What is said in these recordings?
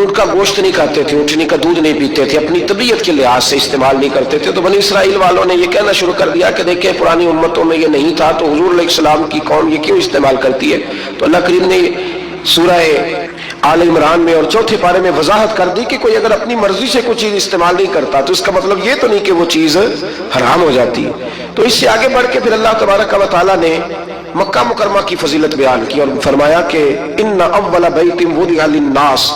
اونٹ کا گوشت نہیں کھاتے تھے، اونٹنی کا دودھ نہیں پیتے تھے، اپنی طبیعت کے لحاظ سے استعمال نہیں کرتے تھے. تو بنی اسرائیل والوں نے یہ کہنا شروع کر دیا کہ دیکھیں پرانی امتوں میں یہ نہیں تھا تو حضور علیہ السلام کی قوم یہ کیوں استعمال کرتی ہے. تو اللہ کریم نے سورہ آل عمران میں اور چوتھے پارے میں وضاحت کر دی کہ کوئی اگر اپنی مرضی سے کوئی چیز استعمال نہیں کرتا تو اس کا مطلب یہ تو نہیں کہ وہ چیز حرام ہو جاتی ہے. تو اس سے آگے بڑھ کے پھر اللہ تبارک و تعالیٰ نے مکہ مکرمہ کی فضیلت بیان کی اور فرمایا کہ ان اول بیت وضع للناس،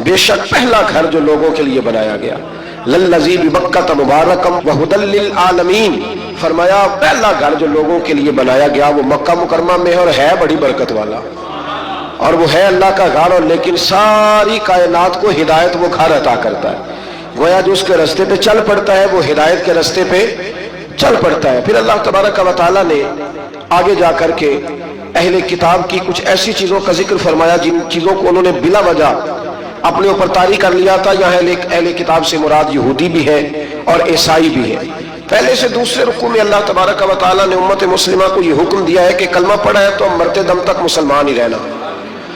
بے شک پہلا گھر جو لوگوں کے لیے بنایا گیا، للذی ببکۃ مبارکا وہدی للعالمین، فرمایا پہلا گھر جو لوگوں کے لیے بنایا گیا وہ مکہ مکرمہ میں اور ہے بڑی برکت والا، اور وہ ہے اللہ کا گھر، اور لیکن ساری کائنات کو ہدایت وہ گھر عطا کرتا ہے. گویا جو اس کے راستے پہ چل پڑتا ہے وہ ہدایت کے راستے پہ چل پڑتا ہے. پھر اللہ تبارک و تعالیٰ نے آگے جا کر کے اہل کتاب کی کچھ ایسی چیزوں کا ذکر فرمایا جن چیزوں کو انہوں نے بلا وجہ اپنے اوپر طاری کر لیا تھا. یہاں اہل کتاب سے مراد یہودی بھی ہے اور عیسائی بھی ہے. پہلے سے دوسرے رکوع میں اللہ تبارک و تعالیٰ نے امت مسلمہ کو یہ حکم دیا ہے کہ کلمہ پڑھا ہے تو مرتے دم تک مسلمان ہی رہنا،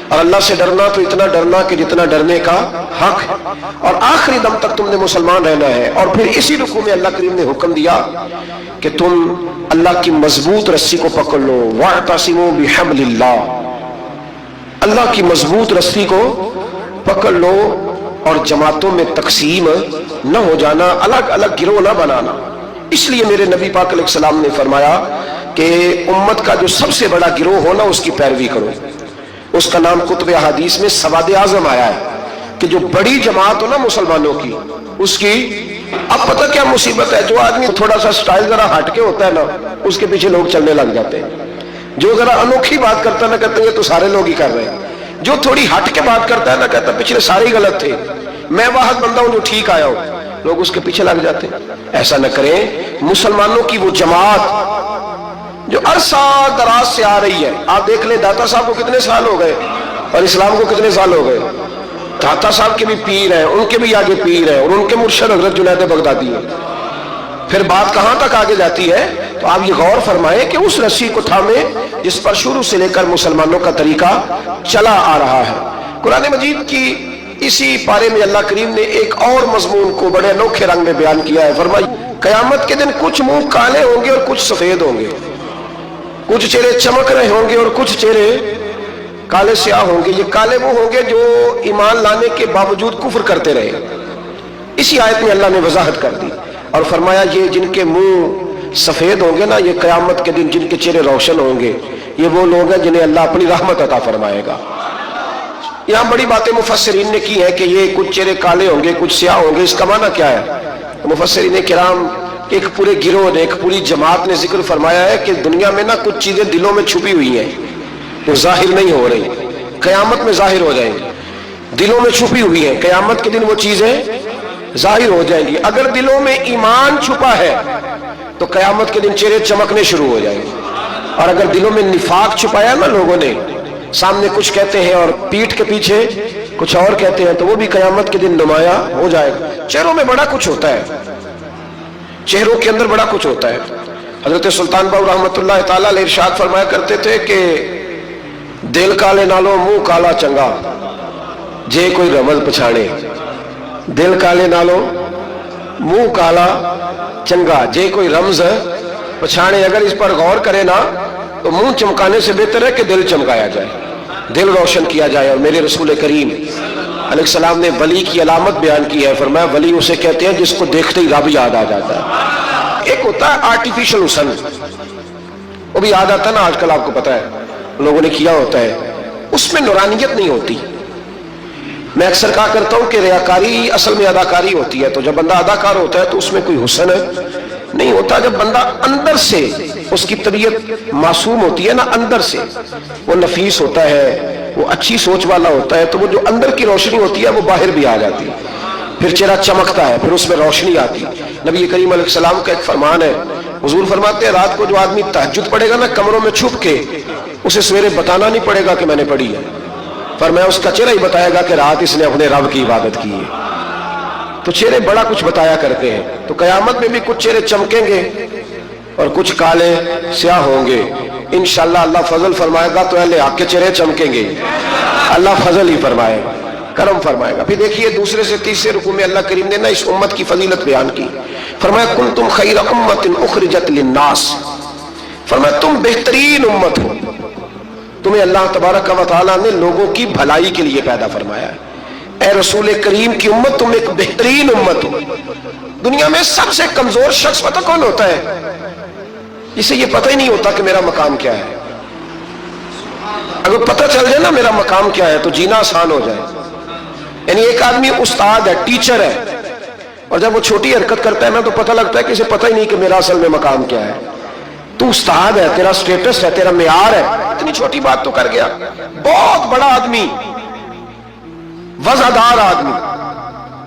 اور اللہ سے ڈرنا تو اتنا ڈرنا کہ جتنا ڈرنے کا حق ہے، اور آخری دم تک تم نے مسلمان رہنا ہے. اور پھر اسی رکوع میں اللہ کریم نے حکم دیا کہ تم اللہ کی مضبوط رسی کو پکڑ لو، واعتصموا بحبل اللہ، اللہ کی مضبوط رسی کو پکڑ لو اور جماعتوں میں تقسیم نہ ہو جانا، الگ الگ گروہ نہ بنانا. اس لیے میرے نبی پاک علیہ السلام نے فرمایا کہ امت کا جو سب سے بڑا گروہ ہو نا اس کی پیروی کرو. اس کا نام کتب احادیث میں سواد اعظم آیا ہے کہ جو بڑی جماعت ہو نا مسلمانوں کی، اس کی اب پتہ کیا مصیبت ہے، جو آدمی تھوڑا سا سٹائل ذرا ہٹ کے ہوتا ہے نا اس کے پیچھے لوگ چلنے لگ جاتے ہیں. جو ذرا انوکھی بات کرتا ہے نا کہتے ہیں تو سارے لوگ ہی کر رہے ہیں. جو تھوڑی ہٹ کے بات کرتا ہے نا کہتا ہے پچھلے سارے ہی غلط تھے، میں واحد بندہ ہوں جو ٹھیک آیا ہوں، لوگ اس کے پیچھے لگ جاتے ہیں. ایسا نہ کریں. مسلمانوں کی وہ جماعت جو عرصہ دراز سے آ رہی ہے، آپ دیکھ لیں داتا صاحب کو کتنے سال ہو گئے اور اسلام کو کتنے سال ہو گئے. داتا صاحب کے بھی پیر ہیں، ان کے بھی آگے پیر ہیں، اور ان کے مرشد حضرت جنید بغدادی ہیں. پھر بات کہاں تک آگے جاتی ہے تو آپ یہ غور فرمائیں کہ اس رسی کو تھامے جس پر شروع سے لے کر مسلمانوں کا طریقہ چلا آ رہا ہے. قرآن مجید کی اسی پارے میں اللہ کریم نے ایک اور مضمون کو بڑے انوکھے رنگ میں بیان کیا ہے. فرمائی قیامت کے دن کچھ منہ کالے ہوں گے اور کچھ سفید ہوں گے، کچھ چہرے چمک رہے ہوں گے اور کچھ چہرے کالے سیاہ ہوں گے. یہ کالے وہ ہوں گے جو ایمان لانے کے باوجود کفر کرتے رہے. اسی آیت میں اللہ نے وضاحت کر دی اور فرمایا یہ جن کے منہ سفید ہوں گے نا، یہ قیامت کے دن جن کے چہرے روشن ہوں گے، یہ وہ لوگ ہیں جنہیں اللہ اپنی رحمت عطا فرمائے گا. یہاں بڑی باتیں مفسرین نے کی ہے کہ یہ کچھ چہرے کالے ہوں گے کچھ سیاہ ہوں گے، اس کا معنی کیا ہے؟ مفسرین کرام ایک پورے گروہ نے، ایک پوری جماعت نے ذکر فرمایا ہے کہ دنیا میں نا کچھ چیزیں دلوں میں چھپی ہوئی ہیں وہ ظاہر نہیں ہو رہی، قیامت میں ظاہر ہو جائیں گی. دلوں میں چھپی ہوئی ہیں، قیامت کے دن وہ چیزیں ظاہر ہو جائیں گی. اگر دلوں میں ایمان چھپا ہے تو قیامت کے دن چہرے چمکنے شروع ہو جائیں گے، اور اگر دلوں میں نفاق چھپایا نا لوگوں نے، سامنے کچھ کہتے ہیں اور پیٹھ کے پیچھے کچھ اور کہتے ہیں، تو وہ بھی قیامت کے دن نمایاں ہو جائے گا. چہروں میں بڑا کچھ ہوتا ہے، چہروں کے اندر بڑا کچھ ہوتا ہے. حضرت سلطان باؤ رحمۃ اللہ تعالیٰ علیہ ارشاد فرمایا کرتے تھے کہ دل کالے نالوں منہ کالا چنگا جے کوئی رمز پچھاڑے. دل کالے نالوں منہ کالا چنگا جے کوئی رمز پچھاڑے. اگر اس پر غور کرے نا تو منہ چمکانے سے بہتر ہے کہ دل چمکایا جائے، دل روشن کیا جائے. اور میرے رسول کریم علیہ السلام نے ولی کی علامت بیان کی ہے. فرمایا ولی اسے کہتے ہیں جس کو دیکھتے ہی رب یاد آ جاتا ہے. ایک ہوتا ہے آرٹیفیشل حسن، وہ بھی یاد آتا ہے نا، آج کل آپ کو پتا ہے لوگوں نے کیا ہوتا ہے، اس میں نورانیت نہیں ہوتی. میں اکثر کہا کرتا ہوں کہ ریاکاری اصل میں اداکاری ہوتی ہے. تو جب بندہ اداکار ہوتا ہے تو اس میں کوئی حسن نہیں ہوتا. جب بندہ اندر سے اس کی طبیعت معصوم ہوتی ہے نا، اندر سے وہ نفیس ہوتا ہے، وہ اچھی سوچ والا ہوتا ہے، تو وہ جو اندر کی روشنی ہوتی ہے وہ باہر بھی آ جاتی ہے، پھر چہرہ چمکتا ہے، پھر اس میں روشنی آتی ہے. نبی کریم علیہ السلام کا ایک فرمان ہے، حضور فرماتے ہیں رات کو جو آدمی تہجد پڑھے گا نا کمروں میں چھپ کے، اسے سویرے بتانا نہیں پڑے گا کہ میں نے پڑھی ہے، فرمایا اس کا چہرہ ہی بتائے گا کہ رات اس نے اپنے رب کی عبادت کی ہے. تو چہرے بڑا کچھ بتایا کرتے ہیں. تو قیامت میں بھی کچھ چہرے چمکیں گے اور کچھ کالے سیاہ ہوں گے. انشاءاللہ اللہ فضل فرمائے گا تو اہل حق کے چہرے چمکیں گے، اللہ فضل ہی فرمائے گا. کرم فرمائے گا۔ پھر دیکھیے دوسرے سے تیسرے رکوع میں اللہ کریم نے نا اس امت کی فضیلت بیان کی، فرمایا کنتم خیر امت اخرجت للناس، فرمایا تم بہترین امت ہو، تمہیں اللہ تبارک و تعالیٰ نے لوگوں کی بھلائی کے لیے پیدا فرمایا ہے۔ اے رسول کریم کی امت تم ایک بہترین امت ہو۔ دنیا میں سب سے کمزور شخص پتہ کون ہوتا ہے؟ اسے یہ پتہ ہی نہیں ہوتا کہ میرا مقام کیا ہے۔ اگر پتہ چل جائے نا میرا مقام کیا ہے تو جینا آسان ہو جائے۔ یعنی ایک آدمی استاد ہے، ٹیچر ہے، اور جب وہ چھوٹی حرکت کرتا ہے نا تو پتہ لگتا ہے کہ اسے پتہ ہی نہیں کہ میرا اصل میں مقام کیا ہے۔ تو استاد ہے، تیرا سٹیٹس ہے، تیرا معیار ہے، اتنی چھوٹی بات تو کر گیا۔ بہت بڑا آدمی، وزادار آدمی،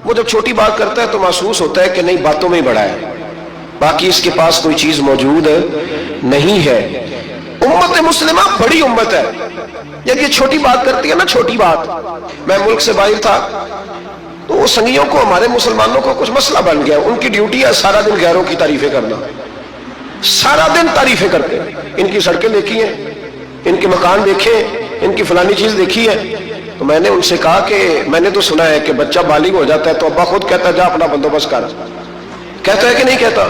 وہ جب چھوٹی بات کرتا ہے تو محسوس ہوتا ہے کہ نہیں باتوں میں ہی بڑا ہے، باقی اس کے پاس کوئی چیز موجود نہیں ہے۔ امت مسلمہ بڑی امت ہے، جب یہ چھوٹی بات کرتی ہے نا، چھوٹی بات، میں ملک سے باہر تھا تو وہ سنگیوں کو، ہمارے مسلمانوں کو کچھ مسئلہ بن گیا، ان کی ڈیوٹی ہے سارا دن غیروں کی تعریفیں کرنا، سارا دن تعریفیں کرتے ہیں، ان کی سڑکیں دیکھی ہیں، ان کے مکان دیکھے، ان کی فلانی چیز دیکھی ہے۔ تو میں نے ان سے کہا کہ میں نے تو سنا ہے کہ بچہ بالغ ہو جاتا ہے تو ابا خود کہتا ہے جا اپنا بندوبست کر، کہتا ہے کہ نہیں کہتا؟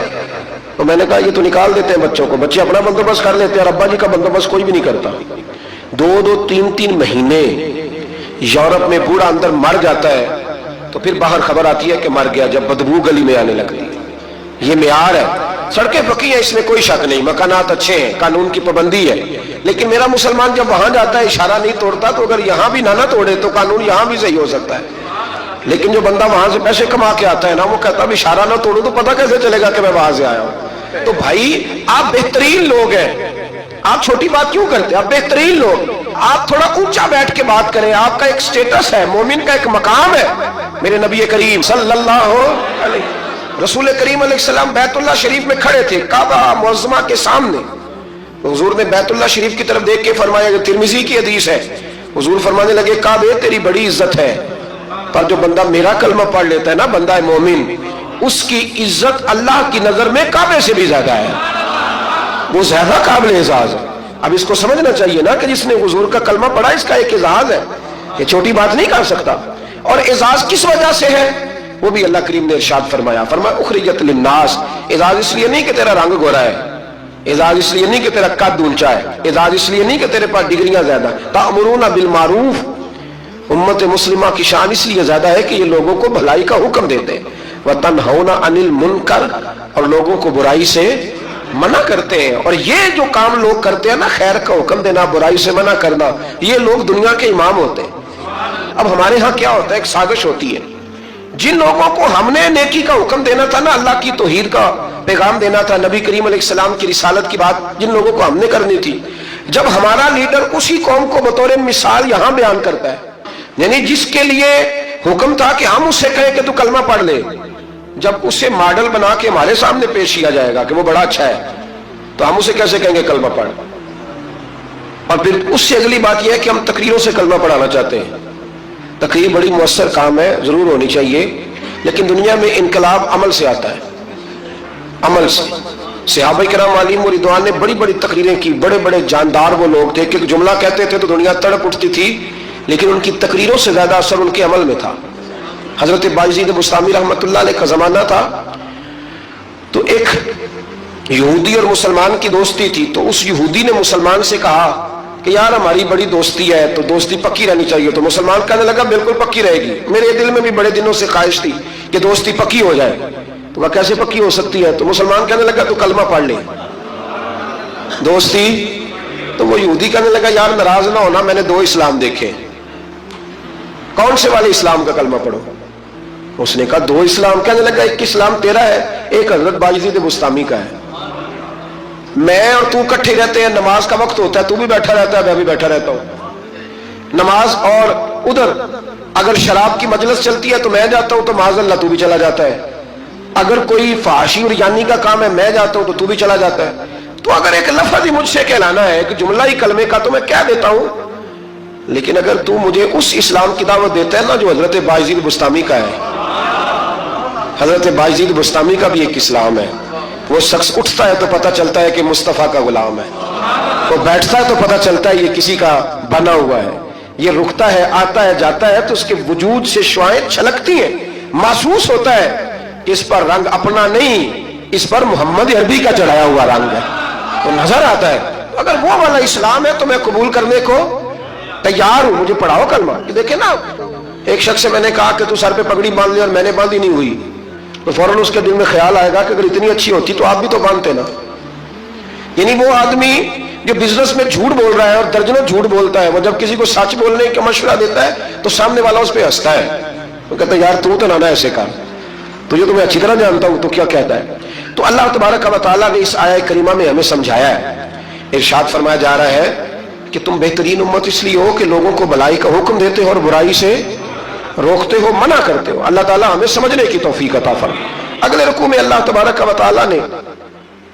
تو میں نے کہا یہ تو نکال دیتے ہیں بچوں کو، بچے اپنا بندوبست کر لیتے ہیں اور ابا جی کا بندوبست کوئی بھی نہیں کرتا۔ 2-2 3-3 مہینے یورپ میں بوڑھا اندر مر جاتا ہے تو پھر باہر خبر آتی ہے کہ مر گیا، جب بدبو گلی میں آنے لگتی ہے۔ یہ معیار ہے، سڑکیں پکی ہیں اس میں کوئی شک نہیں، مکانات اچھے ہیں، قانون کی پابندی ہے، لیکن میرا مسلمان جب وہاں جاتا ہے اشارہ نہیں توڑتا، تو اگر یہاں بھی نہ توڑے تو قانون یہاں بھی صحیح ہو سکتا ہے۔ لیکن جو بندہ وہاں سے پیسے کما کے آتا ہے نا، وہ کہتا ہے اشارہ نہ توڑو تو پتہ کیسے چلے گا کہ میں وہاں سے آیا ہوں؟ تو بھائی آپ بہترین لوگ ہیں، آپ چھوٹی بات کیوں کرتے ہیں؟ آپ بہترین لوگ، آپ تھوڑا اونچا بیٹھ کے بات کریں، آپ کا ایک سٹیٹس ہے، مومن کا ایک مقام ہے۔ میرے نبی کریم صلی اللہ علیہ رسول کریم علیہ السلام بیت اللہ شریف میں کھڑے تھے، کعبہ معظمہ کے سامنے، حضور نے بیت اللہ شریف کی طرف دیکھ کے فرمایا، کہ ترمذی کی حدیث ہے، حضور فرمانے لگے کعبے تیری بڑی عزت ہے، پر جو بندہ میرا کلمہ پڑھ لیتا ہے نا، بندہ مومن، اس کی عزت اللہ کی نظر میں کعبے سے بھی زیادہ ہے، وہ زیادہ قابل اعزاز ہے۔ اب اس کو سمجھنا چاہیے نا کہ جس نے حضور کا کلمہ پڑھا اس کا ایک اعزاز ہے، یہ چھوٹی بات نہیں کر سکتا۔ اور اعزاز کس وجہ سے ہے وہ بھی اللہ کریم نے ارشاد فرمایا، فرمایا اخرجت للناس، اعزاز اس لیے نہیں کہ تیرا رنگ گورا ہے، اعزاز اس لیے نہیں کہ تیرا قد اونچا ہے، اعزاز اس لیے نہیں کہ تیرے پاس ڈگریاں زیادہ، تأمرون بالمعروف، امت مسلمہ کی شان اس لیے زیادہ ہے کہ یہ لوگوں کو بھلائی کا حکم دیتے ہیں، وتنہون عن المنکر، اور لوگوں کو برائی سے منع کرتے ہیں۔ اور یہ جو کام لوگ کرتے ہیں نا، خیر کا حکم دینا، برائی سے منع کرنا، یہ لوگ دنیا کے امام ہوتے ہیں۔ اب ہمارے ہاں کیا ہوتا ہے، ایک سازش ہوتی ہے، جن لوگوں کو ہم نے نیکی کا حکم دینا تھا نا، اللہ کی توحید کا پیغام دینا تھا، نبی کریم علیہ السلام کی رسالت کی بات جن لوگوں کو ہم نے کرنی تھی، جب ہمارا لیڈر اسی قوم کو بطور مثال یہاں بیان کرتا ہے، یعنی جس کے لیے حکم تھا کہ ہم اسے کہیں کہ تو کلمہ پڑھ لے، جب اسے ماڈل بنا کے ہمارے سامنے پیش کیا جائے گا کہ وہ بڑا اچھا ہے، تو ہم اسے کیسے کہیں گے کلمہ پڑھ؟ اور پھر اس سے اگلی بات یہ ہے کہ ہم تقریروں سے کلمہ پڑھانا چاہتے ہیں۔ تقریر بڑی مؤثر کام ہے، ضرور ہونی چاہیے، لیکن دنیا میں انقلاب عمل سے آتا ہے، عمل سے۔ صحابہ کرام علیہم رضوان نے بڑی بڑی تقریریں کی، بڑے بڑے جاندار وہ لوگ تھے کہ ایک جملہ کہتے تھے تو دنیا تڑپ اٹھتی تھی، لیکن ان کی تقریروں سے زیادہ اثر ان کے عمل میں تھا۔ حضرت بایزید بستامی رحمۃ اللہ علیہ کا زمانہ تھا، تو ایک یہودی اور مسلمان کی دوستی تھی، تو اس یہودی نے مسلمان سے کہا کہ یار ہماری بڑی دوستی ہے تو دوستی پکی رہنی چاہیے، تو مسلمان کہنے لگا بالکل پکی رہے گی، میرے دل میں بھی بڑے دنوں سے خواہش تھی کہ دوستی پکی ہو جائے۔ تو وہ کیسے پکی ہو سکتی ہے؟ تو مسلمان کہنے لگا تو کلمہ پڑھ لے دوستی۔ تو وہ یہودی کہنے لگا یار ناراض نہ ہونا، میں نے 2 اسلام دیکھے، کون سے والے اسلام کا کلمہ پڑھو؟ اس نے کہا 2 اسلام۔ کہنے لگا ایک اسلام تیرا ہے، ایک حضرت بایزید بستامی کا ہے، میں اور تو کٹھے رہتے ہیں، نماز کا وقت ہوتا ہے تو بھی بیٹھا رہتا ہے، میں بھی بیٹھا رہتا ہوں نماز، اور ادھر اگر شراب کی مجلس چلتی ہے تو میں جاتا ہوں تو معاذ اللہ تو بھی چلا جاتا ہے، اگر کوئی فحاشی اور یانی کا کام ہے میں جاتا ہوں تو بھی چلا جاتا ہے۔ تو اگر ایک لفظ ہی مجھ سے کہلانا ہے کہ جملہ ہی کلمے کا تو میں کہہ دیتا ہوں، لیکن اگر تو مجھے اس اسلام کی دعوت دیتا ہے نا جو حضرت بایزید بستامی کا ہے، حضرت بایزید بستامی کا بھی ایک اسلام ہے، وہ شخص اٹھتا ہے تو پتہ چلتا ہے کہ مصطفیٰ کا غلام ہے، وہ بیٹھتا ہے تو پتہ چلتا ہے یہ کسی کا بنا ہوا ہے، یہ رکتا ہے، آتا ہے، جاتا ہے تو اس کے وجود سے شعائیں چھلکتی ہیں، محسوس ہوتا ہے کہ اس پر رنگ اپنا نہیں، اس پر محمد عربی کا چڑھایا ہوا رنگ ہے، تو نظر آتا ہے۔ اگر وہ والا اسلام ہے تو میں قبول کرنے کو تیار ہوں، مجھے پڑھاؤ کلمہ۔ کہ دیکھیں نا، ایک شخص سے میں نے کہا کہ تو سر پہ پگڑی باندھ لی اور میں نے باندھی نہیں ہوئی، تو فوراً اس کے دل میں خیال آئے گا کہ اگر اتنی اچھی ہوتی تو آپ بھی تو باندھتے نا۔ یعنی وہ آدمی جو بزنس میں جھوٹ بول رہا ہے اور درجنوں جھوٹ بولتا ہے، وہ جب کسی کو سچ بولنے کا مشورہ دیتا ہے تو سامنے والا اس پہ ہنستا ہے، وہ کہتا ہے یار تو نہ ایسے کہا، تجھے تو میں اچھی طرح جانتا ہوں تو کیا کہتا ہے۔ تو اللہ تبارک و تعالیٰ نے اس آیہ کریمہ میں ہمیں سمجھایا ہے، ارشاد فرمایا جا رہا ہے کہ تم بہترین امت اس لیے ہو کہ لوگوں کو بھلائی کا حکم دیتے ہو اور برائی سے روکتے ہو، منع کرتے ہو۔ اللہ تعالیٰ ہمیں سمجھنے کی توفیق عطا فرمائے۔ اگلے رکوع میں اللہ تبارک و تعالیٰ نے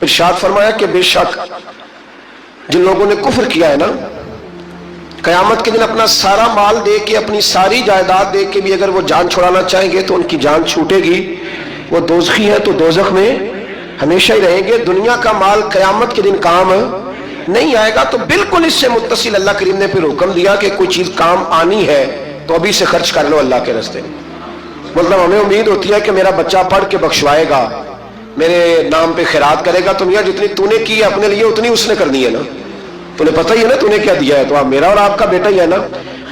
ارشاد فرمایا کہ بے شک جن لوگوں نے کفر کیا ہے نا، قیامت کے دن اپنا سارا مال دے کے، اپنی ساری جائیداد دے کے بھی اگر وہ جان چھڑانا چاہیں گے تو ان کی جان چھوٹے گی، وہ دوزخی ہیں تو دوزخ میں ہمیشہ ہی رہیں گے۔ دنیا کا مال قیامت کے دن کام نہیں آئے گا۔ تو بالکل اس سے متصل اللہ کریم نے پھر حکم دیا کہ کوئی چیز کام آنی ہے تو ابھی سے خرچ کر لو اللہ کے راستے میں۔ مطلب ہمیں امید ہوتی ہے کہ میرا بچہ پڑھ کے بخشوائے گا، میرے نام پہ خیرات کرے گا، تو میاں جتنی تو نے کی ہے اپنے لیے اتنی اس نے کرنی ہے نا، تمہیں پتہ ہی ہے نا تو نے کیا دیا ہے، تو آپ میرا اور آپ کا بیٹا ہی ہے نا۔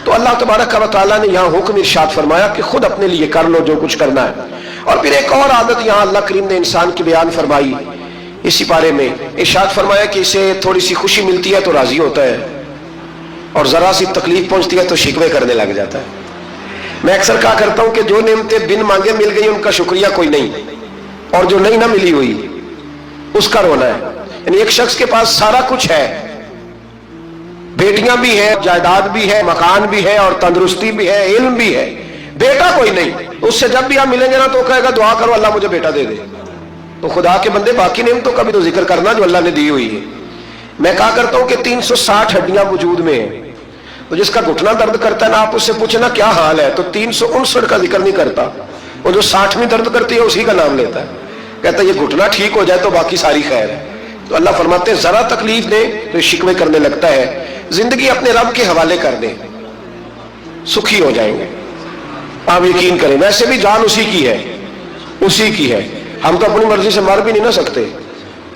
تو اللہ تبارک و تعالیٰ نے یہاں حکم ارشاد فرمایا کہ خود اپنے لیے کر لو جو کچھ کرنا ہے۔ اور پھر ایک اور عادت یہاں اللہ کریم نے انسان کی بیان فرمائی اسی پارے میں، ارشاد فرمایا کہ اسے تھوڑی سی خوشی ملتی ہے تو راضی ہوتا ہے، اور ذرا سی تکلیف پہنچتی ہے تو شکوے کرنے لگ جاتا ہے۔ میں اکثر کہا کرتا ہوں کہ جو نعمتیں بن مانگے مل گئی ان کا شکریہ کوئی نہیں، اور جو نہیں نہ ملی ہوئی اس کا رونا ہے۔ یعنی ایک شخص کے پاس سارا کچھ ہے، بیٹیاں بھی ہیں، جائیداد بھی ہے، مکان بھی ہے، اور تندرستی بھی ہے، علم بھی ہے، بیٹا کوئی نہیں، اس سے جب بھی آپ ملیں گے نا تو کہے گا دعا کرو اللہ مجھے بیٹا دے دے۔ تو خدا کے بندے باقی نعمتوں کا بھی تو ذکر کرنا جو اللہ نے دی ہوئی ہے۔ میں کہا کرتا ہوں کہ 360 ہڈیاں وجود میں ہیں، تو جس کا گھٹنا درد کرتا ہے نا آپ اس سے پوچھنا کیا حال ہے تو 359 کا ذکر نہیں کرتا، وہ جو 60ویں درد کرتی ہے اسی کا نام لیتا ہے، کہتا ہے یہ گھٹنا ٹھیک ہو جائے تو باقی ساری خیر ہے۔ تو اللہ فرماتے ہیں ذرا تکلیف دے تو شکوے کرنے لگتا ہے، زندگی اپنے رب کے حوالے کر دیں سکھی ہو جائیں گے۔ آپ یقین کریں ویسے بھی جان اسی کی ہے، اسی کی ہے، ہم تو اپنی مرضی سے مر بھی نہیں نہ سکتے،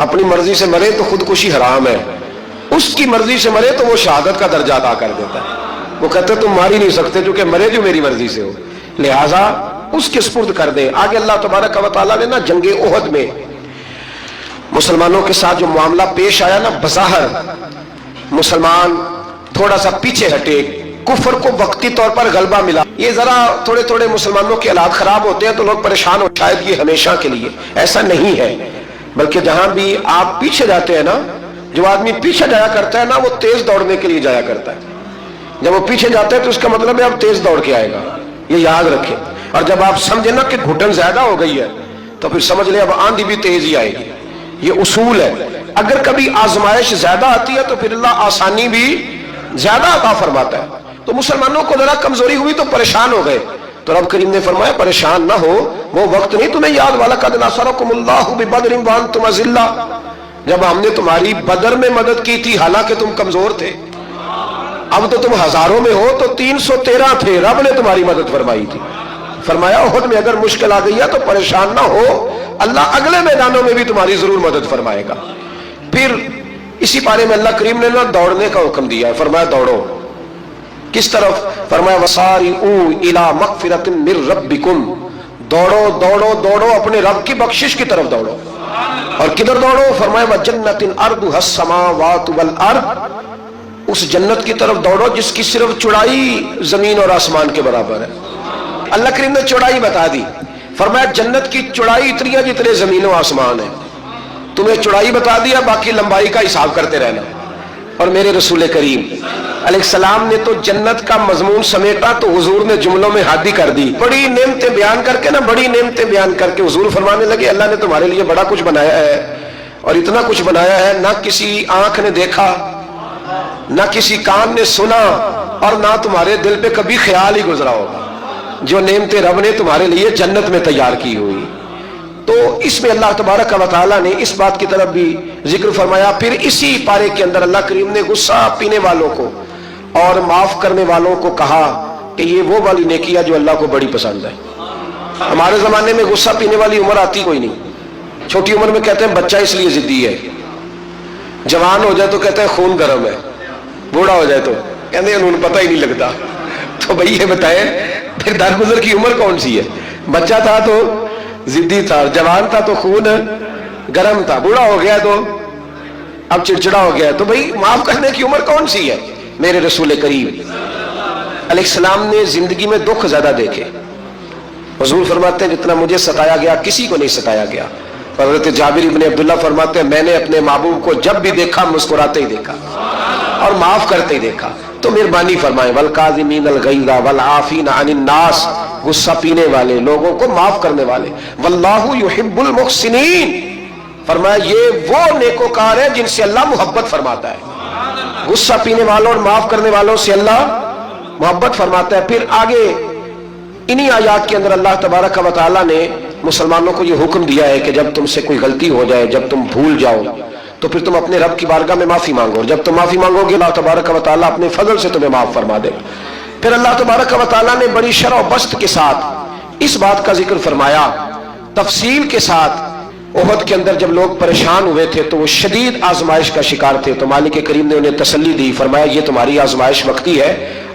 اپنی مرضی سے مرے تو خودکشی حرام ہے، اس کی مرضی سے مرے تو وہ شہادت کا درجہ عطا کر دیتا ہے۔ وہ کہتے تم مار ہی نہیں سکتے کیونکہ مرے جو میری مرضی سے ہو، لہذا اس کے سپرد کر دیں۔ آگے اللہ تبارک و تعالیٰ نے نا جنگ احد میں مسلمانوں کے ساتھ جو معاملہ پیش آیا نا، بظاہر مسلمان تھوڑا سا پیچھے ہٹے، کفر کو وقتی طور پر غلبہ ملا، یہ ذرا تھوڑے تھوڑے مسلمانوں کے حالات خراب ہوتے ہیں تو لوگ پریشان ہو، شاید یہ ہمیشہ کے لیے ایسا نہیں ہے، بلکہ جہاں بھی آپ پیچھے جاتے ہیں نا، جو آدمی پیچھے جایا کرتا ہے نا وہ تیز دوڑنے کے لیے جایا کرتا ہے، جب وہ پیچھے جاتا ہے تو اس کا مطلب ہے اب تیز دوڑ کے آئے گا، یہ یاد رکھیں۔ اور جب آپ سمجھیں نا کہ گھٹن زیادہ ہو گئی ہے تو پھر سمجھ لیں اب آندھی بھی تیز ہی آئے گی، یہ اصول ہے۔ اگر کبھی آزمائش زیادہ آتی ہے تو پھر اللہ آسانی بھی زیادہ عطا فرماتا ہے۔ تو مسلمانوں کو ذرا کمزوری ہوئی تو پریشان ہو گئے، تو رب کریم نے فرمایا پریشان نہ ہو، وہ وقت نہیں تمہیں یاد والا قد نصرکم اللہ ببدر وانتم اذلہ، جب ہم نے تمہاری بدر میں مدد کی تھی حالانکہ تم کمزور تھے، اب تو تم ہزاروں میں ہو تو 313 تھے، رب نے تمہاری مدد فرمائی تھی۔ فرمایا احد میں اگر مشکل آ گئی ہے تو پریشان نہ ہو، اللہ اگلے میدانوں میں بھی تمہاری ضرور مدد فرمائے گا۔ پھر اسی بارے میں اللہ کریم نے دوڑنے کا حکم دیا ہے، فرمایا دوڑو، کس طرف؟ فرمایا وسارعوا الی مغفرۃ من ربکم، دوڑو دوڑو دوڑو اپنے رب کی بخشش کی طرف دوڑو۔ اور کدھر دوڑو؟ فرمایا وجنۃ عرضها السماوات والارض، اس جنت کی طرف دوڑو جس کی صرف چوڑائی زمین اور آسمان کے برابر ہے۔ اللہ کریم نے چوڑائی بتا دی، فرمایا جنت کی چوڑائی اتنی ہے جتنے زمین و آسمان ہے، تمہیں چوڑائی بتا دیا، باقی لمبائی کا حساب کرتے رہنا۔ اور میرے رسول کریم علیہ السلام نے تو جنت کا مضمون سمیٹا تو حضور نے جملوں میں حادی کر دی، بڑی نعمتیں بیان کر کے نا، بڑی نعمتیں بیان کر کے حضور فرمانے لگے اللہ نے تمہارے لیے بڑا کچھ بنایا ہے، اور اتنا کچھ بنایا ہے نہ کسی آنکھ نے دیکھا، نہ کسی کان نے سنا، اور نہ تمہارے دل پہ کبھی خیال ہی گزرا ہوگا، جو نعمتیں رب نے تمہارے لیے جنت میں تیار کی ہوئی۔ تو اس میں اللہ تبارک و تعالیٰ نے اس بات کی طرف بھی ذکر فرمایا۔ پھر اسی پارے کے اندر اللہ کریم نے غصہ پینے والوں کو اور معاف کرنے والوں کو کہا کہ یہ وہ والی نیکی ہے جو اللہ کو بڑی پسند ہے۔ ہمارے زمانے میں غصہ پینے والی عمر آتی کوئی نہیں، چھوٹی عمر میں کہتے ہیں بچہ اس لیے ضدی ہے، جوان ہو جائے تو کہتے ہیں خون گرم ہے، بوڑھا ہو جائے تو کہتے ہیں انہوں پتہ ہی نہیں لگتا۔ تو بھائی یہ بتائیں پھر درگزر کی عمر کون سی ہے؟ بچہ تھا تو ضدی تھا، جوان تھا تو خون گرم تھا، بوڑھا ہو گیا تو اب چڑچڑا ہو گیا۔ تو بھائی معاف کرنے کی عمر کون سی ہے؟ میرے رسول کریم علیہ السلام نے زندگی میں دکھ زیادہ دیکھے۔ حضور فرماتے ہیں جتنا مجھے ستایا گیا کسی کو نہیں ستایا گیا۔ حضرت جابر ابن عبداللہ فرماتے ہیں میں نے اپنے محبوب کو جب بھی دیکھا مسکراتے ہی دیکھا اور معاف کرتے ہی دیکھا۔ تو مہربانی فرمائیں والکاظمین الغیظ والعافین عن الناس، غصہ پینے والے لوگوں کو معاف کرنے والے، واللہ یحب المحسنین، فرمایا یہ وہ نیکوکار ہیں جن سے اللہ محبت فرماتا ہے۔ غصہ پینے والوں اور معاف کرنے والوں سے اللہ محبت فرماتا ہے۔ پھر آگے انہی آیات کے اندر اللہ تبارک و تعالیٰ نے مسلمانوں کو یہ حکم دیا ہے کہ جب تم سے کوئی غلطی ہو جائے، جب تم بھول جاؤ تو پھر تم اپنے رب کی بارگاہ میں معافی مانگو، جب تم معافی مانگو گے اللہ تبارک و تعالیٰ اپنے فضل سے تمہیں معاف فرما دے۔ پھر اللہ تبارک و تعالیٰ نے بڑی شرح و بسط کے ساتھ اس بات کا ذکر فرمایا تفصیل کے ساتھ۔ احد کے اندر جب لوگ پریشان ہوئے تھے تو وہ شدید آزمائش کا شکار تھے، تو مالک کریم نے انہیں تسلی دی، فرمایا یہ تمہاری آزمائش وقتی ہے،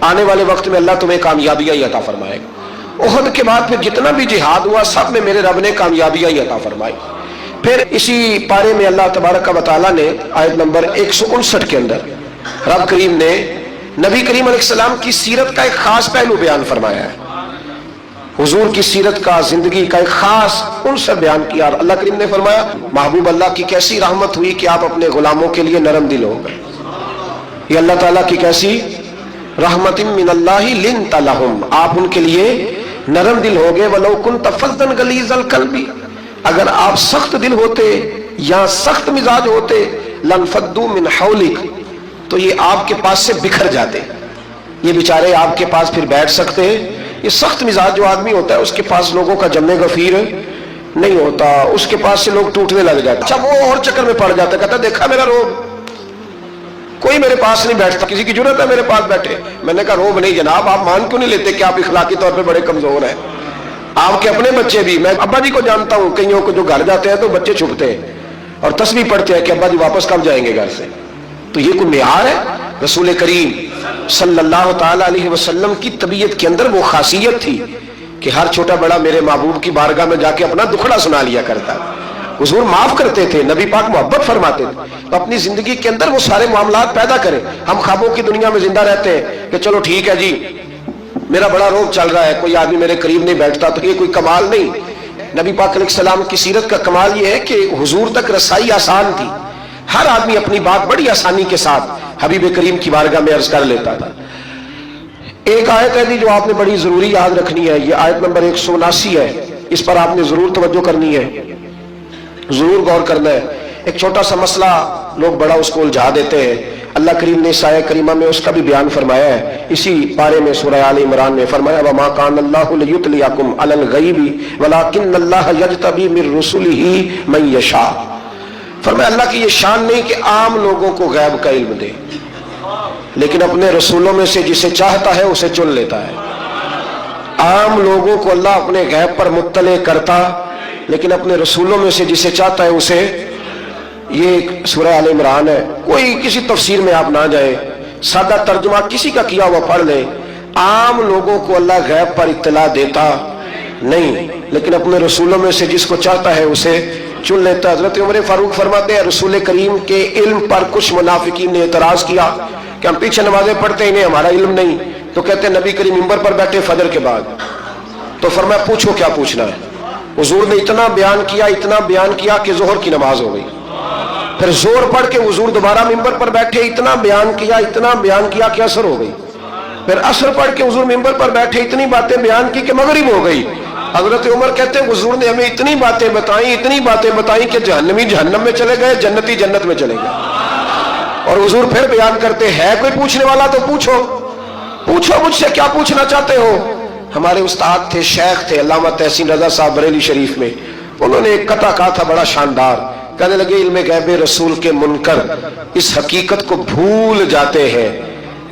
آنے والے وقت میں اللہ تمہیں کامیابیاں ہی عطا فرمائے گا۔ احد کے بعد پھر جتنا بھی جہاد ہوا سب میں میرے رب نے کامیابیاں ہی عطا فرمائی۔ پھر اسی پارے میں اللہ تبارک و تعالیٰ نے آیت نمبر 159 کے اندر رب کریم نے نبی کریم علیہ السلام کی سیرت کا ایک خاص پہلو بیان فرمایا ہے، حضور کی سیرت کا، زندگی کا ایک خاص عنصر بیان کیا، اور اللہ کریم نے فرمایا محبوب اللہ کی کیسی رحمت ہوئی کہ آپ اپنے غلاموں کے لیے نرم دل ہو گئے۔ یہ اللہ تعالیٰ کی کیسی رحمت من اللہ لنت لہم، آپ ان کے لیے نرم دل ہو گئے۔ وَلَوْ كُنْتَ فَظًّا غَلِيظَ الْقَلْبِ، اگر آپ سخت دل ہوتے یا سخت مزاج ہوتے، لَانفَضُّوا مِنْ حَوْلِكَ، تو یہ آپ کے پاس سے بکھر جاتے، یہ بیچارے آپ کے پاس پھر بیٹھ سکتے۔ یہ سخت مزاج جو آدمی ہوتا ہے اس کے پاس لوگوں کا جمع غفیر نہیں ہوتا، اس کے پاس سے لوگ ٹوٹنے لگ جاتے۔ اچھا وہ اور چکر میں پڑ جاتا ہے، کہتا دیکھا میرا روب، کوئی میرے پاس نہیں بیٹھتا، کسی کی ضرورت ہے میرے پاس بیٹھے؟ میں نے کہا روب نہیں جناب، آپ مان کیوں نہیں لیتے کہ آپ اخلاقی طور پہ بڑے کمزور ہیں؟ آپ کے اپنے بچے بھی، میں ابا جی کو جانتا ہوں، کئیوں کو جو گھر جاتے ہیں تو بچے چھپتے ہیں اور تسبیح پڑھتے ہیں کہ ابا جی واپس کب جائیں گے گھر سے۔ تو یہ کوئی معیار ہے؟ رسول کریم صلی اللہ تعالی علیہ وسلم کی طبیعت کے اندر وہ خاصیت تھی کہ ہر چھوٹا بڑا میرے محبوب کی بارگاہ میں جا کے اپنا دکھڑا سنا لیا کرتا، حضور معاف کرتے تھے، نبی پاک محبت فرماتے تھے۔ تو اپنی زندگی کے اندر وہ سارے معاملات پیدا کریں۔ ہم خوابوں کی دنیا میں زندہ رہتے ہیں کہ چلو ٹھیک ہے جی میرا بڑا روب چل رہا ہے، کوئی آدمی میرے قریب نہیں بیٹھتا، تو یہ کوئی کمال نہیں۔ نبی پاک علیہ السلام کی سیرت کا کمال یہ ہے کہ حضور تک رسائی آسان تھی، ہر آدمی اپنی بات بڑی آسانی کے ساتھ حبیب کریم کی بارگاہ میں عرض کر لیتا تھا۔ ایک آیت ہے جو آپ نے بڑی ضروری یاد رکھنی ہے، یہ آیت نمبر 179 ہے، اس پر آپ نے ضرور توجہ کرنی ہے، ضرور غور کرنا ہے۔ ایک چھوٹا سا مسئلہ لوگ بڑا اس کو الجھا دیتے ہیں، اللہ کریم نے اس آیت کریمہ میں اس کا بھی بیان فرمایا ہے۔ اسی پارے میں سورہ آل عمران میں فرمایا وَمَا كَانَ اللَّهُ لِيُطْلِعَكُمْ عَلَى الْغَيْبِ وَلَكِنَّ اللَّهَ يَجْتَبِي مِن رُّسُلِهِ مَن يَشَاءُ، فرمایا اللہ کی یہ شان نہیں کہ عام لوگوں کو غیب کا علم دے، لیکن اپنے رسولوں میں سے جسے چاہتا ہے اسے چن لیتا ہے۔ عام لوگوں کو اللہ اپنے غیب پر مطلع کرتا، لیکن اپنے رسولوں میں سے جسے چاہتا ہے اسے، یہ ایک سورہ آل عمران ہے، کوئی کسی تفسیر میں آپ نہ جائیں، سادہ ترجمہ کسی کا کیا ہوا پڑھ لیں۔ عام لوگوں کو اللہ غیب پر اطلاع دیتا نہیں، لیکن اپنے رسولوں میں سے جس کو چاہتا ہے اسے چن لیتا۔ حضرت عمر فاروق فرماتے ہیں رسول کریم کے علم پر کچھ منافقین نے اعتراض کیا کہ ہم پیچھے نمازیں پڑھتے انہیں ہمارا علم نہیں، تو کہتے ہیں نبی کریم منبر پر بیٹھے فجر کے بعد، تو فرمایا پوچھو کیا پوچھنا ہے۔ حضور نے اتنا بیان کیا کہ ظہر کی نماز ہو گئی، پھر زور پڑھ کے حضور دوبارہ منبر پر بیٹھے، اتنا بیان کیا کہ عصر ہو گئی، پھر عصر پڑھ کے حضور منبر پر بیٹھے، اتنی باتیں بیان کی کہ مغرب ہو گئی۔ حضرت عمر کہتے ہیں حضور نے ہمیں اتنی باتیں بتائیں کہ جہنمی جہنم میں چلے گئے، جنتی جنت میں چلے گئے۔ اور حضور پھر بیان کرتے ہے کوئی پوچھنے والا تو پوچھو مجھ سے کیا پوچھنا چاہتے ہو۔ ہمارے استاد تھے، شیخ تھے علامہ تحسین رضا صاحب بریلی شریف میں، انہوں نے ایک قطعہ کہا تھا بڑا شاندار، کہنے لگے علم غیب رسول کے منکر اس حقیقت کو بھول جاتے ہیں